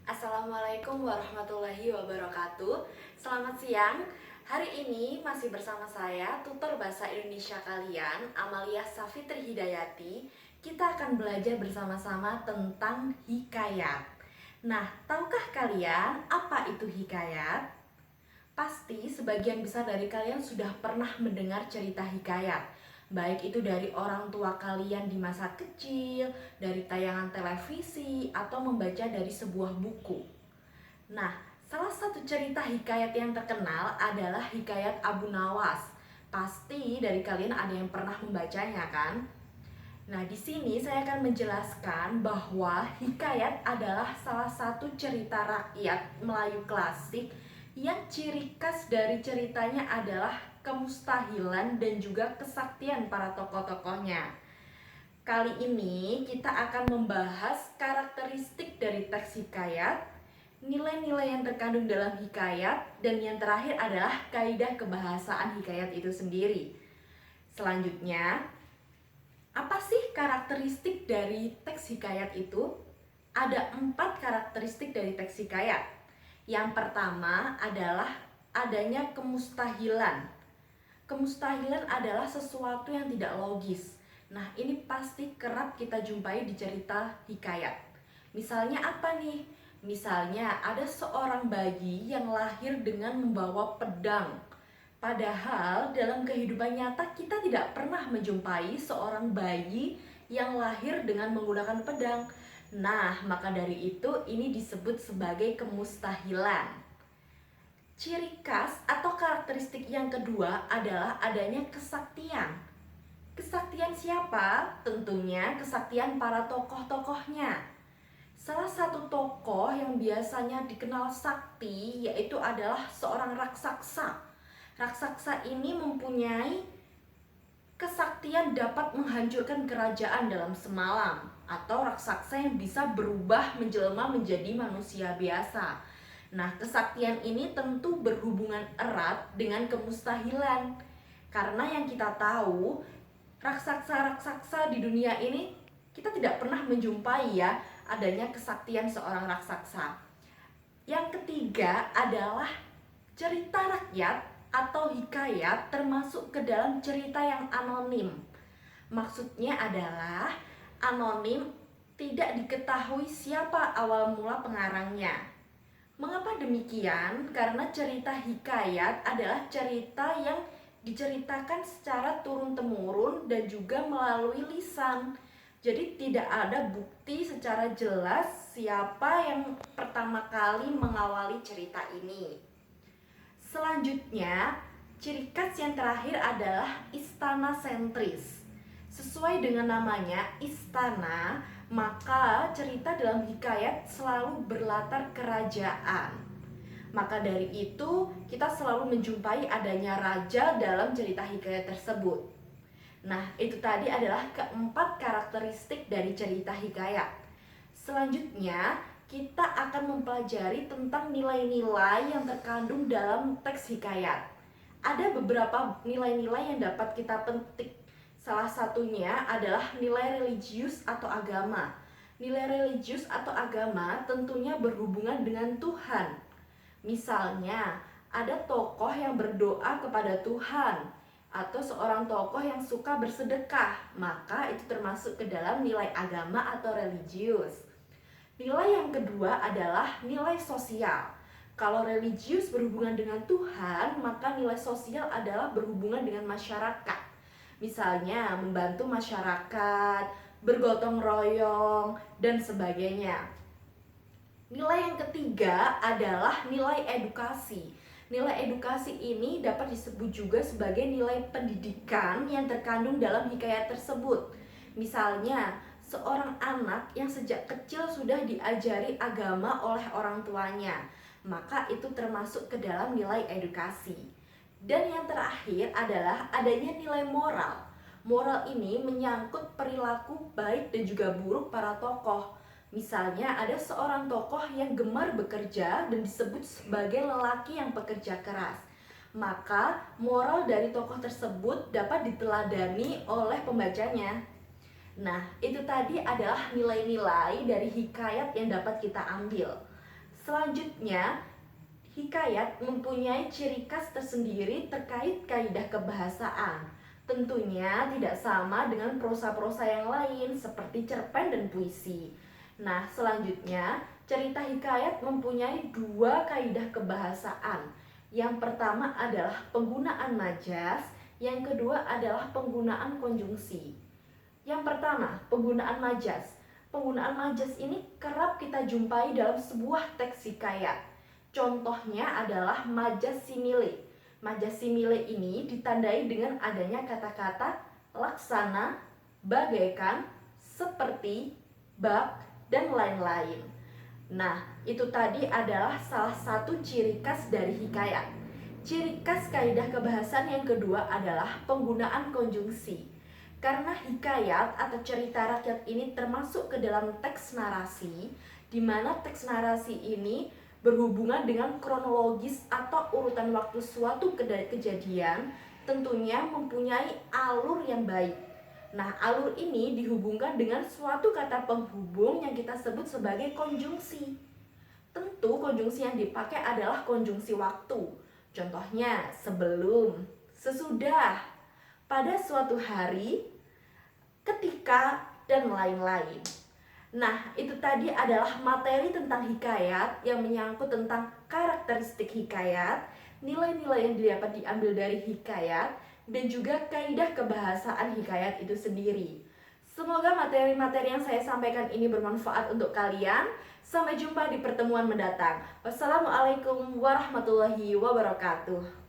Assalamualaikum warahmatullahi wabarakatuh. Selamat siang. Hari ini masih bersama saya, tutor bahasa Indonesia kalian, Amalia Safitri Hidayati. Kita akan belajar bersama-sama tentang hikayat. Nah, tahukah kalian apa itu hikayat? Pasti sebagian besar dari kalian sudah pernah mendengar cerita hikayat, baik itu dari orang tua kalian di masa kecil, dari tayangan televisi, atau membaca dari sebuah buku. Nah, salah satu cerita hikayat yang terkenal adalah hikayat Abu Nawas. Pasti dari kalian ada yang pernah membacanya kan? Nah, di sini saya akan menjelaskan bahwa hikayat adalah salah satu cerita rakyat Melayu klasik yang ciri khas dari ceritanya adalah kemustahilan dan juga kesaktian para tokoh-tokohnya. Kali ini kita akan membahas karakteristik dari teks hikayat, nilai-nilai yang terkandung dalam hikayat, dan yang terakhir adalah kaidah kebahasaan hikayat itu sendiri. Selanjutnya, apa sih karakteristik dari teks hikayat itu? Ada 4 karakteristik dari teks hikayat. Yang pertama adalah adanya kemustahilan. Kemustahilan adalah sesuatu yang tidak logis. Nah, ini pasti kerap kita jumpai di cerita hikayat. Misalnya apa nih? Misalnya ada seorang bayi yang lahir dengan membawa pedang. Padahal dalam kehidupan nyata kita tidak pernah menjumpai seorang bayi yang lahir dengan menggunakan pedang. Nah, maka dari itu ini disebut sebagai kemustahilan. Ciri khas atau karakteristik yang kedua adalah adanya kesaktian. Kesaktian siapa? Tentunya kesaktian para tokoh-tokohnya. Salah satu tokoh yang biasanya dikenal sakti yaitu adalah seorang raksasa. Raksasa ini mempunyai kesaktian dapat menghancurkan kerajaan dalam semalam, atau raksasa yang bisa berubah menjelma menjadi manusia biasa. Nah, kesaktian ini tentu berhubungan erat dengan kemustahilan. Karena yang kita tahu, raksasa-raksasa di dunia ini kita tidak pernah menjumpai ya adanya kesaktian seorang raksasa. Yang ketiga adalah cerita rakyat atau hikayat termasuk ke dalam cerita yang anonim. Maksudnya adalah anonim, tidak diketahui siapa awal mula pengarangnya. Mengapa demikian? Karena cerita hikayat adalah cerita yang diceritakan secara turun-temurun dan juga melalui lisan. Jadi tidak ada bukti secara jelas siapa yang pertama kali mengawali cerita ini. Selanjutnya, ciri khas yang terakhir adalah istana sentris. Sesuai dengan namanya, istana, maka cerita dalam hikayat selalu berlatar kerajaan. Maka dari itu, kita selalu menjumpai adanya raja dalam cerita hikayat tersebut. Nah, itu tadi adalah keempat karakteristik dari cerita hikayat. Selanjutnya, kita akan mempelajari tentang nilai-nilai yang terkandung dalam teks hikayat. Ada beberapa nilai-nilai yang dapat kita petik. Salah satunya adalah nilai religius atau agama. Nilai religius atau agama tentunya berhubungan dengan Tuhan. Misalnya, ada tokoh yang berdoa kepada Tuhan, atau seorang tokoh yang suka bersedekah, maka itu termasuk ke dalam nilai agama atau religius. Nilai yang kedua adalah nilai sosial. Kalau religius berhubungan dengan Tuhan, maka nilai sosial adalah berhubungan dengan masyarakat. Misalnya membantu masyarakat, bergotong royong, dan sebagainya. Nilai yang ketiga adalah nilai edukasi. Nilai edukasi ini dapat disebut juga sebagai nilai pendidikan yang terkandung dalam hikayat tersebut. Misalnya, seorang anak yang sejak kecil sudah diajari agama oleh orang tuanya, maka itu termasuk ke dalam nilai edukasi. Dan yang terakhir adalah adanya nilai moral. Moral ini menyangkut perilaku baik dan juga buruk para tokoh. Misalnya ada seorang tokoh yang gemar bekerja dan disebut sebagai lelaki yang pekerja keras. Maka moral dari tokoh tersebut dapat diteladani oleh pembacanya. Nah, itu tadi adalah nilai-nilai dari hikayat yang dapat kita ambil. Selanjutnya, hikayat mempunyai ciri khas tersendiri terkait kaidah kebahasaan. Tentunya tidak sama dengan prosa-prosa yang lain seperti cerpen dan puisi. Nah, selanjutnya, cerita hikayat mempunyai dua kaidah kebahasaan. Yang pertama adalah penggunaan majas, yang kedua adalah penggunaan konjungsi. Yang pertama, penggunaan majas. Penggunaan majas ini kerap kita jumpai dalam sebuah teks hikayat. Contohnya adalah majas simile. Majas simile ini ditandai dengan adanya kata-kata laksana, bagaikan, seperti, bak, dan lain-lain. Nah, itu tadi adalah salah satu ciri khas dari hikayat. Ciri khas kaidah kebahasaan yang kedua adalah penggunaan konjungsi. Karena hikayat atau cerita rakyat ini termasuk ke dalam teks narasi, di mana teks narasi ini berhubungan dengan kronologis atau urutan waktu suatu kejadian, tentunya mempunyai alur yang baik. Nah, alur ini dihubungkan dengan suatu kata penghubung yang kita sebut sebagai konjungsi. Tentu konjungsi yang dipakai adalah konjungsi waktu. Contohnya sebelum, sesudah, pada suatu hari, ketika, dan lain-lain. Nah, itu tadi adalah materi tentang hikayat yang menyangkut tentang karakteristik hikayat, nilai-nilai yang dapat diambil dari hikayat, dan juga kaidah kebahasaan hikayat itu sendiri. Semoga materi-materi yang saya sampaikan ini bermanfaat untuk kalian. Sampai jumpa di pertemuan mendatang. Wassalamualaikum warahmatullahi wabarakatuh.